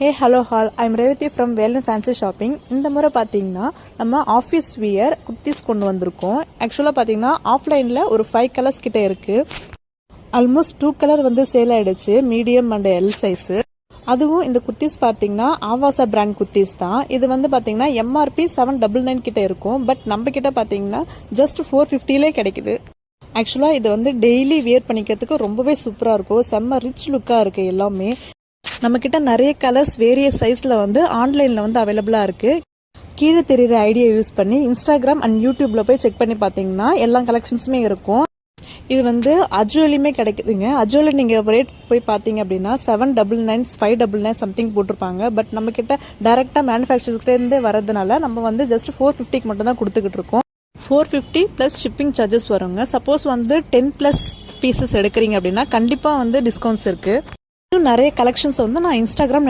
Hey hello hall I'm Revathi from Velan fancy shopping. இந்த முறை பார்த்தீங்கன்னா நம்ம ஆஃபீஸ் வியர் குர்த்திஸ் கொண்டு வந்திருக்கோம். ஆக்சுவலாக பார்த்தீங்கன்னா ஆஃப்லைனில் ஒரு 5 கலர்ஸ் கிட்டே இருக்குது. ஆல்மோஸ்ட் 2 கலர் வந்து சேல் ஆகிடுச்சு, மீடியம் அண்ட் எல் சைஸு. அதுவும் இந்த குர்த்திஸ் பார்த்தீங்கன்னா ஆவாசா பிராண்ட் குர்த்திஸ் தான். இது வந்து பார்த்தீங்கன்னா எம்ஆர்பி 799 கிட்டே இருக்கும். பட் நம்ம கிட்ட பார்த்தீங்கன்னா ஜஸ்ட் 450லே கிடைக்குது. ஆக்சுவலாக இது வந்து டெய்லி வியர் பண்ணிக்கிறதுக்கு ரொம்பவே சூப்பராக இருக்கும். செம்ம ரிச் லுக்காக இருக்குது எல்லாமே. நம்மக்கிட்ட நிறைய கலர்ஸ் வேரியஸ் சைஸில் வந்து ஆன்லைனில் வந்து அவைலபிளாக இருக்குது. கீழே தெரிகிற ஐடியா யூஸ் பண்ணி இன்ஸ்டாகிராம் அண்ட் யூடியூப்பில் போய் செக் பண்ணி பார்த்தீங்கன்னா எல்லா கலெக்ஷன்ஸுமே இருக்கும். இது வந்து அஜுவலியுமே கிடைக்குதுங்க. அஜுவலி நீங்கள் ரேட் போய் பார்த்தீங்க அப்படின்னா 799 599 சம்திங் போட்டிருப்பாங்க. பட் நம்மக்கிட்ட டேரெக்டாக மேனுஃபேக்சர்ஸ்கிட்டேருந்தே வரதுனால நம்ம வந்து ஜஸ்ட் 450க்கு மட்டும் தான் கொடுத்துக்கிட்டு இருக்கோம். 450 ப்ளஸ் ஷிப்பிங் சார்ஜஸ் வருங்க. சப்போஸ் வந்து 10+ பீசஸ் எடுக்கிறீங்க அப்படின்னா கண்டிப்பாக வந்து டிஸ்கவுண்ட்ஸ் இருக்குது. இன்னும் நிறைய கலெக்ஷன்ஸ் வந்து நான் இன்ஸ்டாகிராம்